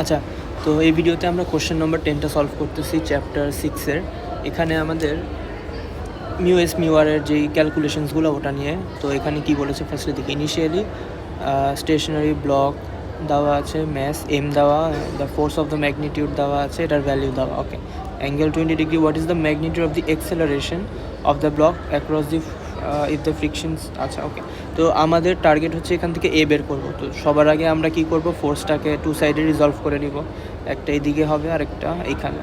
আচ্ছা, তো এই ভিডিওতে আমরা কোশ্চেন নম্বর 10টা সলভ করতেছি চ্যাপ্টার 6-এর। এখানে আমাদের মিউএস মিউআরের যেই ক্যালকুলেশনসগুলো ওটা নিয়ে। তো এখানে কি বলেছে ফার্স্টে দেখি। ইনিশিয়ালি স্টেশনারি ব্লক দেওয়া আছে, ম্যাস এম দেওয়া, the force of the magnitude দেওয়া আছে, এটার ভ্যালিউ দেওয়া। Okay, angle 20 degree, what is the magnitude of the acceleration of the block across the if the frictions. আচ্ছা, ওকে, তো আমাদের টার্গেট হচ্ছে এখান থেকে এ বের করবো। তো সবার আগে আমরা কি করব, ফোর্সটাকে টু সাইডে রিজলভ করে নিব। একটা এইদিকে হবে আর একটা এইখানে।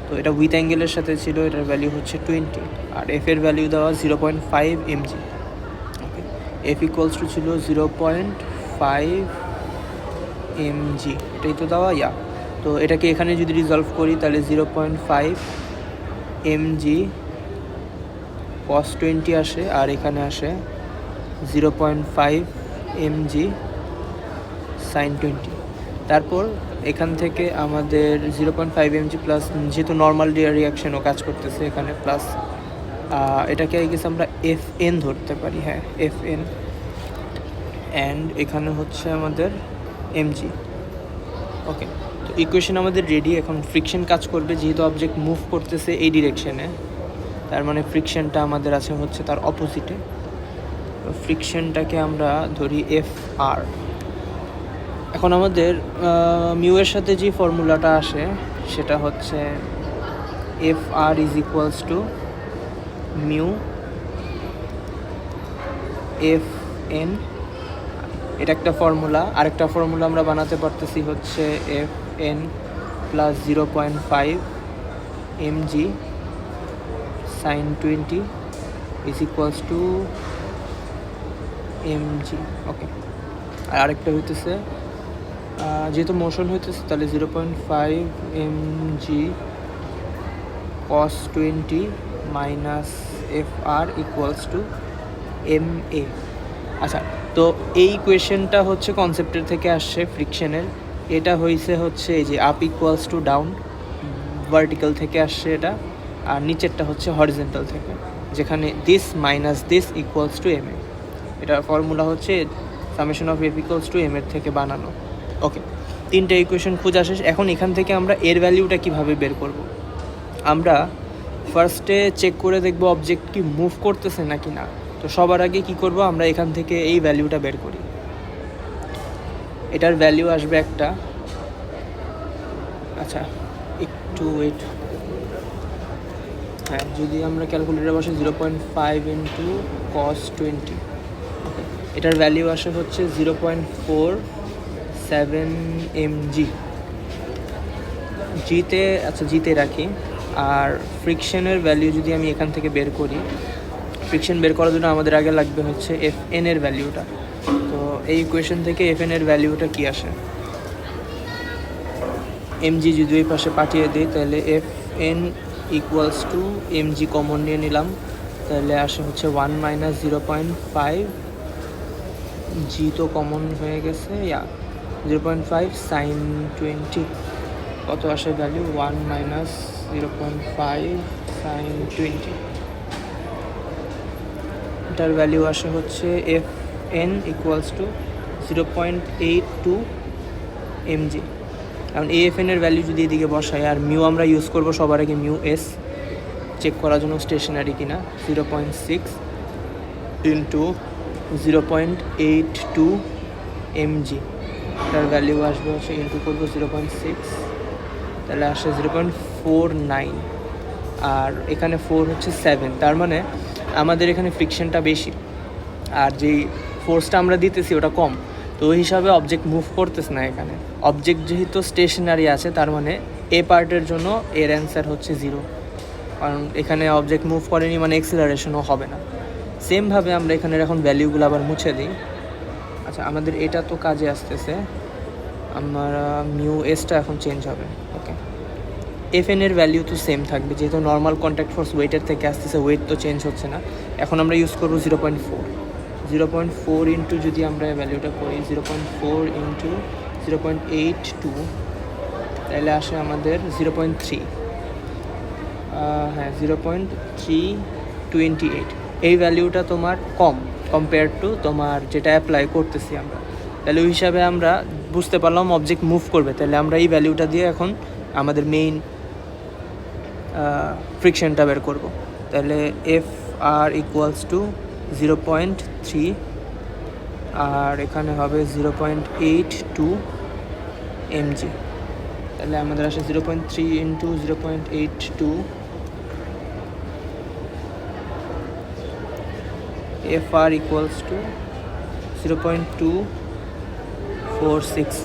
তো এটা উইথ অ্যাঙ্গেলের সাথে ছিল, এটার ভ্যালিউ হচ্ছে 20, আর এফ এর ভ্যালিউ দেওয়া 0.5 mg। ওকে, এফ ইকুয়ালস টু ছিল 0.5 mg, এটাই তো দেওয়া। তো এটাকে এখানে যদি রিজলভ করি তাহলে 0.5 mg cos 20 আসে, আর এখানে আসে 0.5 mg sin 20। তারপর এখান থেকে আমাদের 0.5 mg প্লাস, যেহেতু নর্মাল রিয়াকশনও কাজ করতেছে এখানে, প্লাস এটাকে আই গেস আমরা এফ এন ধরতে পারি। হ্যাঁ, এফ এন, অ্যান্ড এখানে হচ্ছে আমাদের এমজি। ওকে, তো ইকুয়েশন আমাদের রেডি। এখন ফ্রিকশন কাজ করবে, যেহেতু অবজেক্ট মুভ করতেছে এই ডিরেকশনে, তার মানে ফ্রিকশনটা আমাদের আছে হচ্ছে তার অপোজিটে। তো ফ্রিকশনটাকে আমরা ধরি এফ আর। এখন আমাদের মিউয়ের সাথে যে ফর্মুলাটা আসে সেটা হচ্ছে F R is equals to mu F N. এটা একটা ফর্মুলা। আরেকটা ফর্মুলা আমরা বানাতে পারতেছি হচ্ছে F N plus 0.5 mg sine 20 is equals to mg। Okay, আর আরেকটা হইতেছে, যেহেতু মোশন হইতেছে তাহলে 0.5 mg cos 20 minus F R equals to M A. আচ্ছা, তো এই কোয়েশ্চেনটা হচ্ছে কনসেপ্টের থেকে আসছে ফ্রিকশনের। এটা হয়েছে হচ্ছে এই যে up equals to down, vertical থেকে আসছে এটা, আর নিচেরটা হচ্ছে হরিজেন্টাল থেকে, যেখানে this minus this equals to M A. এটা ফর্মুলা হচ্ছে summation of F equals to M এর থেকে বানানো। ওকে, তিনটে ইকুয়েশন খোঁজা শেষ। এখন এখান থেকে আমরা এর ভ্যালিউটা কিভাবে বের করব। আমরা ফার্স্টে চেক করে দেখব অবজেক্ট কি মুভ করতেছে নাকি না। তো সবার আগে কি করব, আমরা এখান থেকে এই ভ্যালিউটা বের করি। এটার ভ্যালিউ আসবে একটা, আচ্ছা একটু ওয়েট, হ্যাঁ, যদি আমরা ক্যালকুলেটার বসে 0.5 ইন্টু cos 20, ওকে, এটার ভ্যালিউ আসে হচ্ছে 0.47 mg। জিতে, আচ্ছা জিতে রাখি। আর ফ্রিকশনের ভ্যালিউ যদি আমি এখান থেকে বের করি, ফ্রিকশন বের করার জন্য আমাদের আগে লাগবে হচ্ছে এফ এন এর ভ্যালিউটা। তো এই ইকুয়েশন থেকে এফ এন এর ভ্যালিউটা কি আসে, এমজি যদি ওই পাশে পাঠিয়ে দিই তাহলে F N equals to MG common নিয়ে নিলাম, তাহলে আসে হচ্ছে 1 মাইনাস 0.5 জি, তো কমন হয়ে গেছে, 0.5 সাইন 20, কত আসে ভ্যালিউ, 1 মাইনাস 0.5 সাইন 20। এটার ভ্যালিউ আসে হচ্ছে F N equals to 0.82 mg। কারণ এফ এন এর ভ্যালিউ যদি এদিকে বসাই, আর মিউ আমরা ইউজ করবো সবার আগে মিউ এস চেক করার জন্য স্টেশনারি কিনা, 0.6 ইন্টু 0.82 mg। এটার ভ্যালিউ আসবে হচ্ছে, ইন্টু করবো 0.6, তাহলে আসে 0.49, আর এখানে 4 হচ্ছে 7। তার মানে আমাদের এখানে ফ্রিকশনটা বেশি, আর যেই ফোর্সটা আমরা দিতেছি ওটা কম। তো ওই হিসাবে অবজেক্ট মুভ করতেছে না এখানে। অবজেক্ট যেহেতু স্টেশনারি আছে, তার মানে এ পার্টের জন্য এর অ্যান্সার হচ্ছে 0, কারণ এখানে অবজেক্ট মুভ করেনি, মানে এক্সিলারেশনও হবে না। সেমভাবে আমরা এখানের এখন ভ্যালিউগুলো আবার মুছে দিই। আচ্ছা, আমাদের এটা তো কাজে আসতেছে, আমরা মিউ এসটা এখন চেঞ্জ হবে। ওকে, এফ এন এর ভ্যালিউ তো সেম থাকবে, যেহেতু নর্মাল কন্ট্যাক্ট ফোর্স ওয়েটের থেকে আসতেছে, ওয়েট তো চেঞ্জ হচ্ছে না। এখন আমরা ইউজ করবো 0.4 ইন্টু, যদি আমরা ভ্যালিউটা করি 0.4 ইন্টু 0.82, তাহলে আসে আমাদের 0.3, হ্যাঁ 0.328। এই ভ্যালিউটা তোমার কম কম্পেয়ার টু তোমার যেটা অ্যাপ্লাই করতেছি আমরা। তাহলে ওই হিসাবে আমরা বুঝতে পারলাম অবজেক্ট মুভ করবে, তাহলে আমরা এই ভ্যালুটা দিয়ে এখন আমাদের মেইন ফ্রিকশনটা বের করব। তাহলে এফ আর ইকুয়ালস টু 0.3 আর এখানে হবে 0.82 mg। তাহলে আমাদের আসে 0.3 into 0.82 F R equals to 0.246।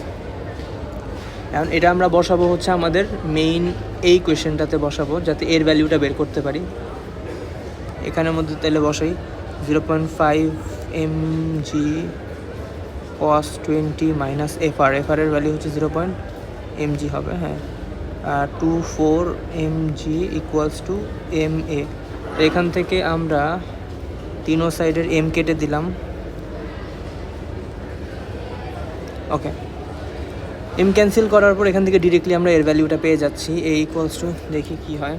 এখন এটা আমরা বসাবো হচ্ছে আমাদের মেইন এই কোয়েশ্চেনটাতে বসাবো, যাতে এর ভ্যালুটা বের করতে পারি। এখানের মধ্যে তাহলে বসাই 0.5 mg cos 20 মাইনাস এফআর এর ভ্যালু হচ্ছে 0.mg হবে, হ্যাঁ। আর 24 mg ইকুয়ালস টু এম এ। এখান থেকে আমরা তিনো সাইডের এম কেটে দিলাম, ওকে। এম ক্যান্সেল করার পর এখান থেকে ডিরেক্টলি আমরা এর ভ্যালুটা পেয়ে যাচ্ছি। এ ইকুয়ালস টু, দেখি কি হয়,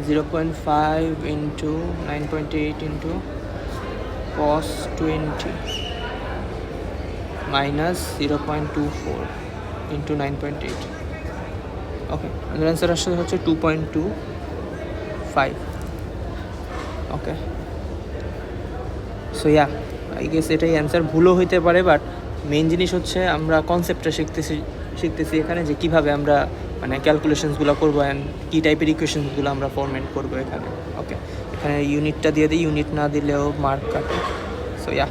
0.5 into 9.8 into cos 20 minus 0.24 into 9.8। ওকে, আমাদের অ্যান্সার আসলে হচ্ছে 2.25। ওকে, সো ইয়া, আই গেস এটাই অ্যান্সার। ভুলও হইতে পারে, বাট মেইন জিনিস হচ্ছে আমরা কনসেপ্টটা শিখতেছি এখানে, যে কীভাবে আমরা মানে ক্যালকুলেশনসগুলো করবো অ্যান্ড কী টাইপের ইকুয়েশনসগুলো আমরা ফরমেট করবো এখানে। ওকে, এখানে ইউনিটটা দিয়ে দিই, ইউনিট না দিলেও মার্ক কাটে। So yeah.